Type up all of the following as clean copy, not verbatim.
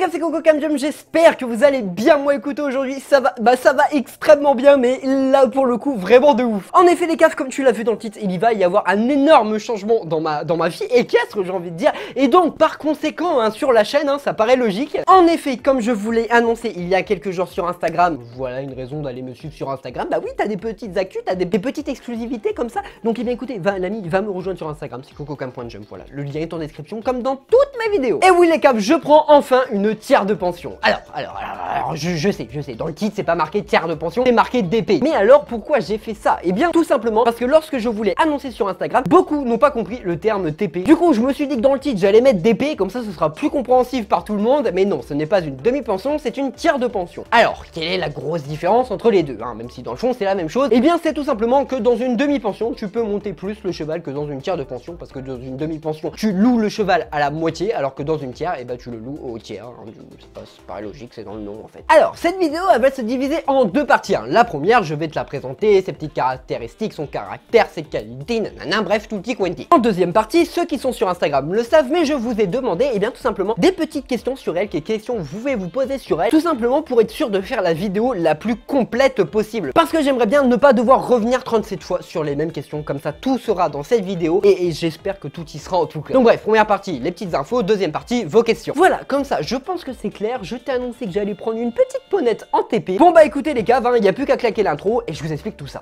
gars, c'est Coco Camjum, j'espère que vous allez bien. Moi écoutez, aujourd'hui ça va extrêmement bien, mais là pour le coup vraiment de ouf. En effet les gars, comme tu l'as vu dans le titre, il va y avoir un énorme changement dans ma vie équestre, j'ai envie de dire. Et donc par conséquent hein, sur la chaîne, hein, ça paraît logique. En effet, comme je vous l'ai annoncé il y a quelques jours sur Instagram, voilà une raison d'aller me suivre sur Instagram. Bah oui, t'as des petites actus, t'as des petites exclusivités comme ça. Donc eh bien écoutez, l'ami va me rejoindre sur Instagram, c'est cococam.jump, voilà. Le lien est en description comme dans toutes mes vidéos. Et oui les caves, je prends enfin une tiers de pension. Alors, je sais, dans le titre c'est pas marqué tiers de pension, c'est marqué DP. Mais alors pourquoi j'ai fait ça? Eh bien tout simplement parce que lorsque je voulais annoncer sur Instagram, beaucoup n'ont pas compris le terme TP. Du coup je me suis dit que dans le titre j'allais mettre DP, comme ça ce sera plus compréhensif par tout le monde. Mais non, ce n'est pas une demi-pension, c'est une tiers de pension. Alors, quelle est la grosse différence entre les deux hein, même si dans le fond c'est la même chose? Eh bien c'est tout simplement que dans une demi-pension, tu peux monter plus le cheval que dans une tiers de pension, parce que dans une demi-pension, tu loues le cheval à la moitié, alors que dans une tiers, eh ben tu le loues au tiers. Hein. C'est pas logique, c'est dans le nom en fait. Alors, cette vidéo, elle va se diviser en deux parties. Hein. La première, je vais te la présenter, ses petites caractéristiques, son caractère, ses qualités, nanana, bref, tout petit quanti. En deuxième partie, ceux qui sont sur Instagram le savent, mais je vous ai demandé, eh bien tout simplement, des petites questions sur elle, quelles questions vous pouvez vous poser sur elle, tout simplement pour être sûr de faire la vidéo la plus complète possible. Parce que j'aimerais bien ne pas devoir revenir 37 fois sur les mêmes questions, comme ça tout sera dans cette vidéo et j'espère que tout y sera en tout cas. Donc bref, première partie, les petites infos, deuxième partie, vos questions. Voilà, comme ça, je pense que c'est clair, je t'ai annoncé que j'allais prendre une petite ponette en TP. Bon bah écoutez les gars, il n'y a plus qu'à claquer l'intro et je vous explique tout ça.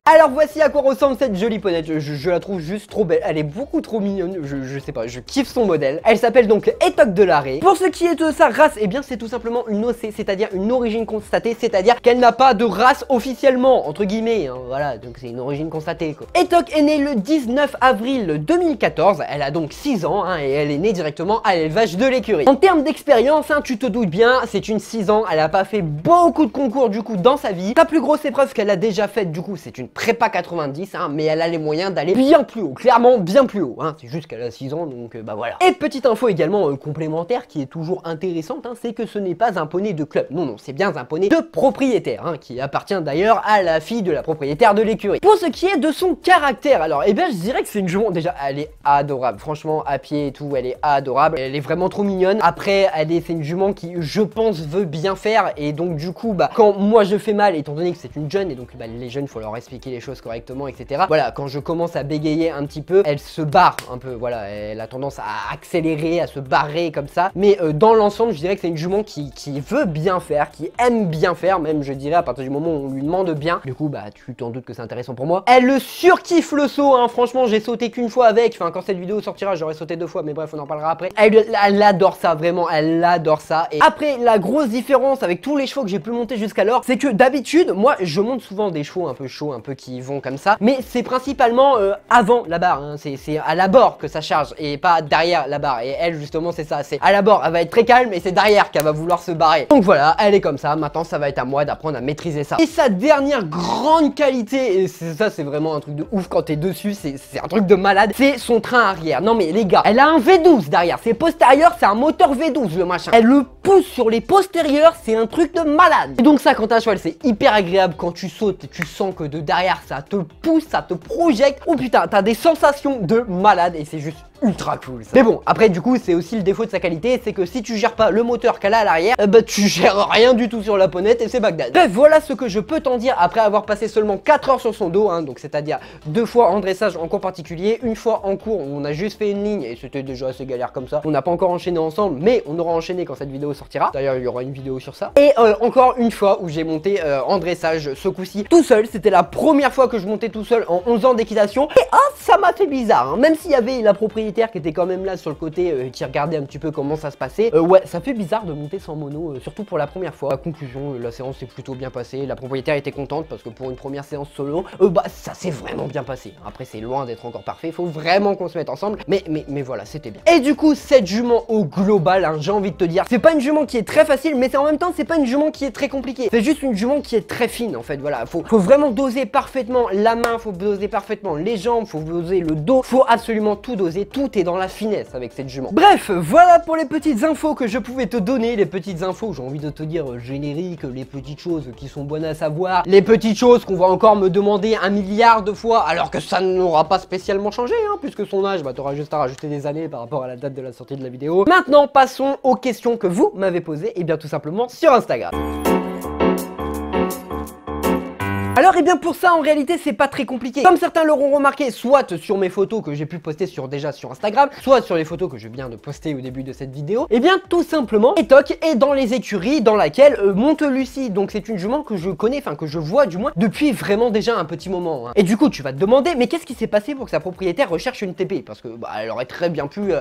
Alors voici à quoi ressemble cette jolie ponette, je la trouve juste trop belle, elle est beaucoup trop mignonne, je sais pas, je kiffe son modèle. Elle s'appelle donc Étoque de l'Arrêt. Pour ce qui est de sa race, eh bien c'est tout simplement une OC, c'est-à-dire une origine constatée, c'est-à-dire qu'elle n'a pas de race officiellement, entre guillemets, hein, voilà, donc c'est une origine constatée quoi. Étoque est née le 19 avril 2014, elle a donc 6 ans hein, et elle est née directement à l'élevage de l'écurie. En termes d'expérience, hein, tu te doutes bien, c'est une 6 ans, elle a pas fait beaucoup de concours du coup dans sa vie. La plus grosse épreuve qu'elle a déjà faite du coup, c'est une prépa 90 hein, mais elle a les moyens d'aller bien plus haut, clairement bien plus haut hein. C'est juste qu'elle a 6 ans donc bah voilà. Et petite info également complémentaire qui est toujours intéressante hein, c'est que ce n'est pas un poney de club, non c'est bien un poney de propriétaire hein, qui appartient d'ailleurs à la fille de la propriétaire de l'écurie. Pour ce qui est de son caractère, alors eh bien je dirais que c'est une jument, déjà elle est adorable, franchement à pied et tout elle est adorable, elle est vraiment trop mignonne. Après c'est une jument qui je pense veut bien faire et donc du coup bah quand moi je fais mal, étant donné que c'est une jeune et donc bah, les jeunes faut leur expliquer les choses correctement etc. Voilà, quand je commence à bégayer un petit peu, elle se barre un peu, voilà, elle a tendance à accélérer, à se barrer comme ça, mais dans l'ensemble je dirais que c'est une jument qui veut bien faire, qui aime bien faire, même je dirais à partir du moment où on lui demande bien. Du coup bah tu t'en doutes que c'est intéressant pour moi. Elle le surkiffe le saut hein, franchement j'ai sauté qu'une fois avec, enfin quand cette vidéo sortira j'aurais sauté 2 fois mais bref on en parlera après. Elle adore ça, vraiment elle adore ça. Et après la grosse différence avec tous les chevaux que j'ai pu monter jusqu'alors, c'est que d'habitude moi je monte souvent des chevaux un peu chauds, un peu qui vont comme ça, mais c'est principalement avant la barre hein. C'est à la barre que ça charge et pas derrière la barre, et elle justement c'est ça, c'est à la barre elle va être très calme et c'est derrière qu'elle va vouloir se barrer. Donc voilà, elle est comme ça, maintenant ça va être à moi d'apprendre à maîtriser ça. Et sa dernière grande qualité, et ça c'est vraiment un truc de ouf quand t'es dessus, c'est un truc de malade, c'est son train arrière. Non mais les gars, elle a un V12 derrière, c'est postérieur, c'est un moteur V12 le machin, elle le pousse sur les postérieurs, c'est un truc de malade. Et donc ça quand t'as un cheval c'est hyper agréable, quand tu sautes tu sens que de derrière ça te pousse, ça te projette, oh putain t'as des sensations de malade et c'est juste ultra cool ça. Mais bon après du coup c'est aussi le défaut de sa qualité, c'est que si tu gères pas le moteur qu'elle a à l'arrière, bah tu gères rien du tout sur la ponette et c'est Bagdad. Bref voilà ce que je peux t'en dire après avoir passé seulement 4 heures sur son dos hein, donc c'est à dire 2 fois en dressage en cours particulier, 1 fois en cours où on a juste fait une ligne et c'était déjà assez galère comme ça. On n'a pas encore enchaîné ensemble mais on aura enchaîné quand cette vidéo sortira, d'ailleurs il y aura une vidéo sur ça. Et encore une fois où j'ai monté en dressage ce coup-ci tout seul, c'était la première fois que je montais tout seul en 11 ans d'équitation et ça m'a fait bizarre hein. Même s'il y avait la propriétaire qui était quand même là sur le côté qui regardait un petit peu comment ça se passait, ouais ça fait bizarre de monter sans mono surtout pour la première fois. La conclusion, la séance s'est plutôt bien passée, la propriétaire était contente parce que pour une première séance solo bah ça s'est vraiment bien passé. Après c'est loin d'être encore parfait, il faut vraiment qu'on se mette ensemble mais voilà c'était bien. Et du coup cette jument au global hein, j'ai envie de te dire, c'est pas une jument qui est très facile mais en même temps c'est pas une jument qui est très compliquée, c'est juste une jument qui est très fine en fait. Voilà, faut vraiment doser parfaitement la main, faut doser parfaitement les jambes, faut doser le dos, faut absolument tout doser, tout tout est dans la finesse avec cette jument. Bref, voilà pour les petites infos que je pouvais te donner, les petites infos, j'ai envie de te dire génériques, les petites choses qui sont bonnes à savoir, les petites choses qu'on va encore me demander 1 milliard de fois, alors que ça n'aura pas spécialement changé, hein, puisque son âge, bah t'auras juste à rajouter des années par rapport à la date de la sortie de la vidéo. Maintenant, passons aux questions que vous m'avez posées, et bien tout simplement sur Instagram. Alors et bien pour ça en réalité c'est pas très compliqué. Comme certains l'auront remarqué, soit sur mes photos que j'ai pu poster déjà sur Instagram, soit sur les photos que je viens de poster au début de cette vidéo, et bien tout simplement Etok est dans les écuries dans laquelle monte Lucie. Donc c'est une jument que je connais, enfin que je vois du moins depuis vraiment déjà un petit moment, hein. Et du coup tu vas te demander mais qu'est-ce qui s'est passé pour que sa propriétaire recherche une TP? Parce que bah, elle aurait très bien pu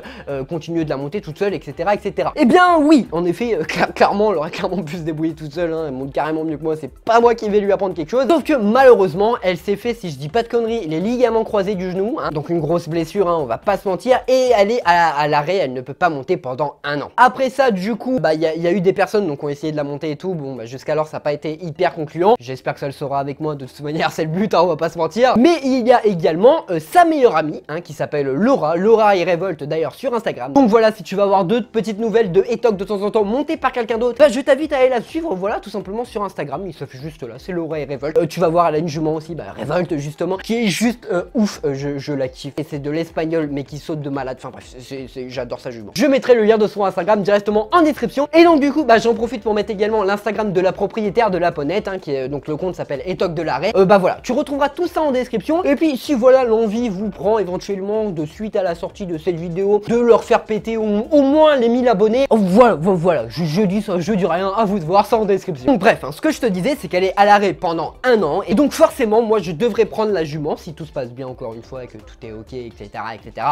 continuer de la monter toute seule, etc. etc. Et bien oui, en effet, clairement elle aurait clairement pu se débrouiller toute seule, hein. Elle monte carrément mieux que moi, c'est pas moi qui vais lui apprendre quelque chose. Sauf que malheureusement elle s'est fait, si je dis pas de conneries, les ligaments croisés du genou, hein, donc une grosse blessure, hein, on va pas se mentir, et elle est à l'arrêt, elle ne peut pas monter pendant 1 an. Après ça du coup bah il y a eu des personnes donc qui ont essayé de la monter et tout, bon bah jusqu'alors ça n'a pas été hyper concluant, j'espère que ça le sera avec moi, de toute manière c'est le but, hein, on va pas se mentir. Mais il y a également sa meilleure amie, hein, qui s'appelle Laura et Révolte d'ailleurs sur Instagram. Donc voilà, si tu vas avoir d'autres petites nouvelles de Etok de temps en temps montées par quelqu'un d'autre, bah je t'invite à aller la suivre, voilà, tout simplement sur Instagram, il se fait juste là, c'est Laura et Révolte. Tu vas voir, elle a une jument aussi, bah Révolte justement, qui est juste ouf, je la kiffe. Et c'est de l'espagnol mais qui saute de malade, enfin bref, j'adore sa jument. Je mettrai le lien de son Instagram directement en description. Et donc du coup, bah j'en profite pour mettre également l'Instagram de la propriétaire de la ponette, hein, qui est donc le compte s'appelle Etok de l'arrêt. Bah voilà, tu retrouveras tout ça en description. Et puis si voilà l'envie vous prend éventuellement de suite à la sortie de cette vidéo de leur faire péter au moins les 1000 abonnés, voilà, je dis ça, je dis rien, à vous de voir ça en description. Donc bref, hein, ce que je te disais c'est qu'elle est à l'arrêt pendant 1 an et donc forcément moi je devrais prendre la jument si tout se passe bien encore une fois, que tout est ok, etc.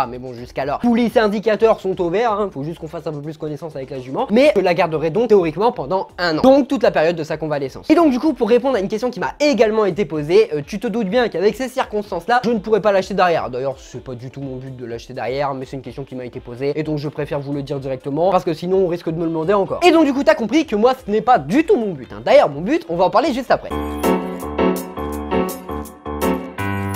Mais bon, jusqu'alors tous les indicateurs sont au vert, hein, faut juste qu'on fasse un peu plus connaissance avec la jument, mais je la garderai donc théoriquement pendant 1 an, donc toute la période de sa convalescence. Et donc du coup pour répondre à une question qui m'a également été posée, tu te doutes bien qu'avec ces circonstances là je ne pourrais pas l'acheter derrière. D'ailleurs c'est pas du tout mon but de l'acheter derrière, mais c'est une question qui m'a été posée et donc je préfère vous le dire directement parce que sinon on risque de me le demander encore. Et donc du coup t'as compris que moi ce n'est pas du tout mon but, hein. D'ailleurs mon but, on va en parler juste après.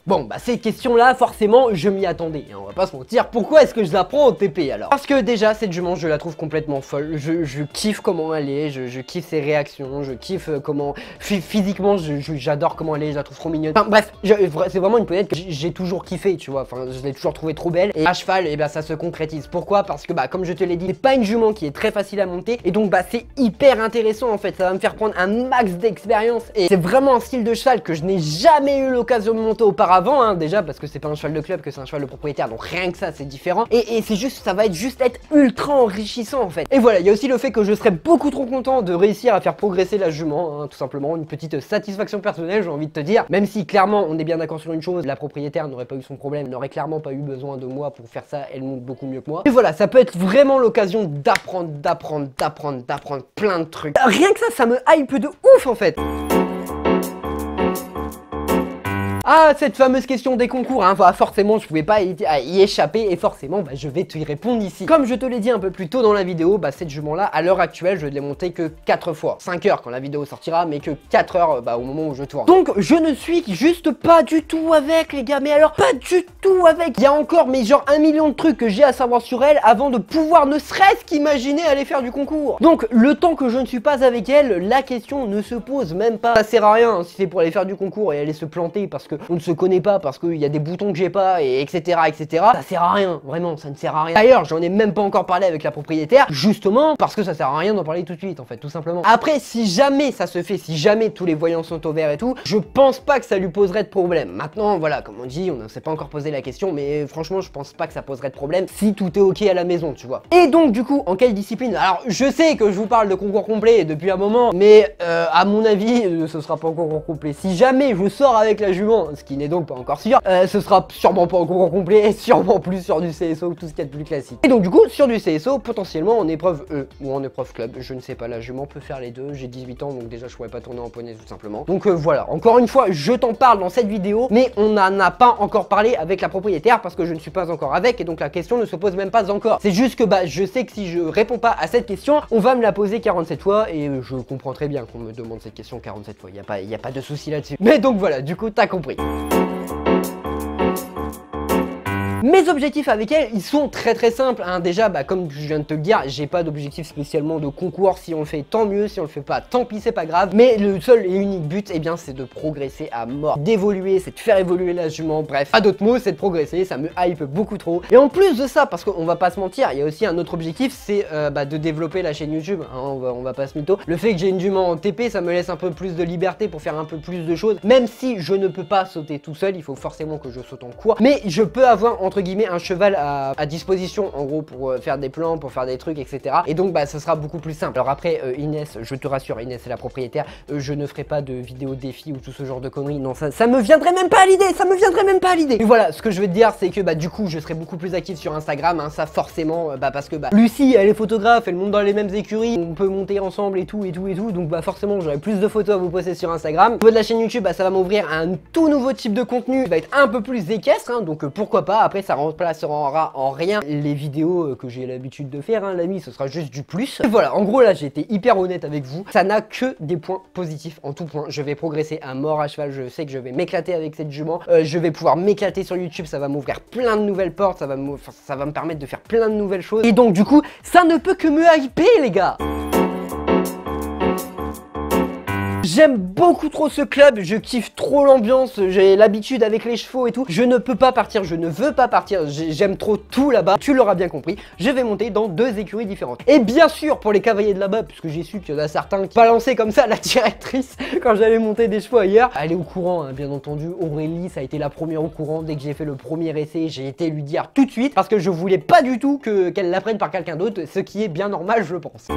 Bon bah ces questions là forcément je m'y attendais, hein, on va pas se mentir. Pourquoi est-ce que je la prends au TP alors? Parce que déjà cette jument je la trouve complètement folle, je kiffe comment elle est, je kiffe ses réactions, je kiffe comment physiquement j'adore comment elle est, je la trouve trop mignonne. Enfin bref, c'est vraiment une ponette que j'ai toujours kiffé, tu vois, enfin je l'ai toujours trouvée trop belle. Et à cheval et bah ça se concrétise. Pourquoi? Parce que bah comme je te l'ai dit, c'est pas une jument qui est très facile à monter et donc bah c'est hyper intéressant en fait, ça va me faire prendre un max d'expérience et c'est vraiment un style de cheval que je n'ai jamais eu l'occasion de monter auparavant. Hein, déjà parce que c'est pas un cheval de club, que c'est un cheval de propriétaire, donc rien que ça c'est différent et c'est juste, ça va être juste ultra enrichissant en fait. Et voilà, il y a aussi le fait que je serais beaucoup trop content de réussir à faire progresser la jument, hein, tout simplement une petite satisfaction personnelle, j'ai envie de te dire, même si clairement on est bien d'accord sur une chose, la propriétaire n'aurait pas eu son problème, n'aurait clairement pas eu besoin de moi pour faire ça, elle monte beaucoup mieux que moi. Et voilà, ça peut être vraiment l'occasion d'apprendre plein de trucs. Rien que ça me hype de ouf en fait. Ah, cette fameuse question des concours, hein, bah, forcément je pouvais pas y échapper et forcément bah, je vais te y répondre ici. Comme je te l'ai dit un peu plus tôt dans la vidéo, bah, cette jument là à l'heure actuelle je ne l'ai montée que 4 fois, 5 heures quand la vidéo sortira mais que 4 heures bah, au moment où je tourne. Donc je ne suis juste pas du tout avec les gars, mais alors pas du tout avec. Il y a encore mais genre 1 million de trucs que j'ai à savoir sur elle avant de pouvoir ne serait-ce qu'imaginer aller faire du concours. Donc le temps que je ne suis pas avec elle, la question ne se pose même pas. Ça sert à rien hein, si c'est pour aller faire du concours et aller se planter parce que on ne se connaît pas, parce qu'il y a des boutons que j'ai pas, et etc. Ça sert à rien, vraiment, ça ne sert à rien. D'ailleurs, j'en ai même pas encore parlé avec la propriétaire, justement parce que ça sert à rien d'en parler tout de suite, en fait, tout simplement. Après, si jamais ça se fait, si jamais tous les voyants sont au vert et tout, je pense pas que ça lui poserait de problème. Maintenant, voilà, comme on dit, on ne s'est pas encore posé la question, mais franchement, je pense pas que ça poserait de problème si tout est ok à la maison, tu vois. Et donc, du coup, en quelle discipline? Alors, je sais que je vous parle de concours complet depuis un moment, mais à mon avis, ce sera pas un concours complet. Si jamais je sors avec la jument, ce qui n'est donc pas encore sûr, ce sera sûrement pas un concours complet et sûrement plus sur du CSO, tout ce qu'il y a de plus classique. Et donc du coup sur du CSO potentiellement en épreuve E ou en épreuve club, je ne sais pas, la jument peut faire les deux, j'ai 18 ans donc déjà je pourrais pas tourner en poney tout simplement. Donc voilà, encore une fois je t'en parle dans cette vidéo mais on n'en a pas encore parlé avec la propriétaire parce que je ne suis pas encore avec et donc la question ne se pose même pas encore. C'est juste que bah je sais que si je réponds pas à cette question, on va me la poser 47 fois et je comprends très bien qu'on me demande cette question 47 fois, il y a pas de souci là-dessus. Mais donc voilà, du coup t'as compris. Mes objectifs avec elle, ils sont très simples, hein. Déjà, comme je viens de te le dire, j'ai pas d'objectif spécialement de concours. Si on le fait, tant mieux. Si on le fait pas, tant pis, c'est pas grave. Mais le seul et unique but, eh bien, c'est de progresser à mort, d'évoluer, c'est de faire évoluer la jument. Bref, pas d'autres mots, c'est de progresser. Ça me hype beaucoup trop. Et en plus de ça, parce qu'on va pas se mentir, il y a aussi un autre objectif, c'est de développer la chaîne YouTube, hein. On va pas se mytho. Le fait que j'ai une jument en TP, ça me laisse un peu plus de liberté pour faire un peu plus de choses. Même si je ne peux pas sauter tout seul, il faut forcément que je saute en cours. Mais je peux avoir entre guillemets un cheval à disposition, en gros, pour faire des plans, pour faire des trucs, etc. Et donc ça sera beaucoup plus simple. Alors après, Inès, je te rassure, Inès est la propriétaire, je ne ferai pas de vidéo défi ou tout ce genre de conneries. Non, ça me viendrait même pas à l'idée, ça me viendrait même pas à l'idée. Et voilà, ce que je veux te dire, c'est que du coup, je serai beaucoup plus actif sur Instagram, hein, ça forcément, parce que Lucie, elle est photographe, elle monte dans les mêmes écuries, on peut monter ensemble et tout, donc forcément, j'aurai plus de photos à vous poster sur Instagram. Au niveau de la chaîne YouTube, ça va m'ouvrir un tout nouveau type de contenu, qui va être un peu plus équestre, hein, donc pourquoi pas. Après, ça remplacera en rien les vidéos que j'ai l'habitude de faire, hein, l'ami, ce sera juste du plus. Et voilà, en gros, là, j'ai été hyper honnête avec vous, ça n'a que des points positifs en tout point. Je vais progresser à mort à cheval, je sais que je vais m'éclater avec cette jument, je vais pouvoir m'éclater sur YouTube, ça va m'ouvrir plein de nouvelles portes, ça va me permettre de faire plein de nouvelles choses. Et donc du coup, ça ne peut que me hyper, les gars. J'aime beaucoup trop ce club, je kiffe trop l'ambiance, j'ai l'habitude avec les chevaux et tout. Je ne peux pas partir, je ne veux pas partir, j'aime trop tout là-bas. Tu l'auras bien compris, je vais monter dans 2 écuries différentes. Et bien sûr, pour les cavaliers de là-bas, puisque j'ai su qu'il y en a certains qui balançaient comme ça la directrice quand j'allais monter des chevaux ailleurs. Elle est au courant, hein, bien entendu. Aurélie, ça a été la première au courant. Dès que j'ai fait le premier essai, j'ai été lui dire tout de suite, parce que je voulais pas du tout qu'elle l'apprenne par quelqu'un d'autre, ce qui est bien normal, je pense.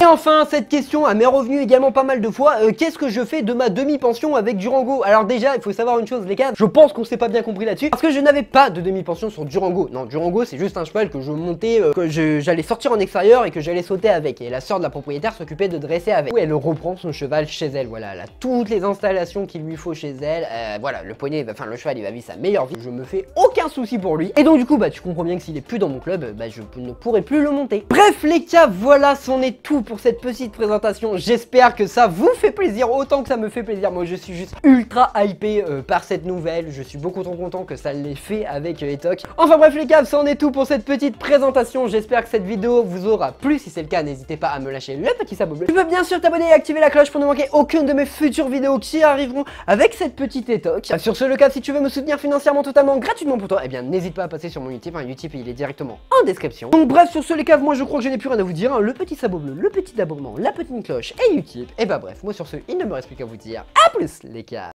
Et enfin, cette question m'est revenue également pas mal de fois, qu'est-ce que je fais de ma demi-pension avec Durango? Alors déjà, il faut savoir une chose les gars, je pense qu'on s'est pas bien compris là-dessus, parce que je n'avais pas de demi-pension sur Durango. Non, Durango c'est juste un cheval que je montais, que j'allais sortir en extérieur et que j'allais sauter avec. Et la sœur de la propriétaire s'occupait de dresser avec. Elle reprend son cheval chez elle, voilà, elle a toutes les installations qu'il lui faut chez elle, voilà, le poney, enfin le cheval il va vivre sa meilleure vie, je me fais aucun souci pour lui. Et donc du coup, tu comprends bien que s'il est plus dans mon club, je ne pourrai plus le monter. Bref les gars, voilà, c'en est tout pour cette petite présentation. J'espère que ça vous fait plaisir autant que ça me fait plaisir. Moi je suis juste ultra hypé par cette nouvelle. Je suis beaucoup trop content que ça l'ait fait avec Etoc. Enfin bref les gars, c'en est tout pour cette petite présentation. J'espère que cette vidéo vous aura plu. Si c'est le cas, n'hésitez pas à me lâcher le petit sabot bleu. Tu peux bien sûr t'abonner et activer la cloche pour ne manquer aucune de mes futures vidéos qui arriveront avec cette petite Etoc. Sur ce, le cas, si tu veux me soutenir financièrement totalement gratuitement pour toi, eh bien n'hésite pas à passer sur mon YouTube. YouTube il est directement en description. Donc bref, sur ce les caves, moi je crois que je n'ai plus rien à vous dire, hein. Le petit sabot bleu, le petit abonnement, la petite cloche et YouTube. Et bref, moi sur ce, il ne me reste plus qu'à vous dire à plus les caves.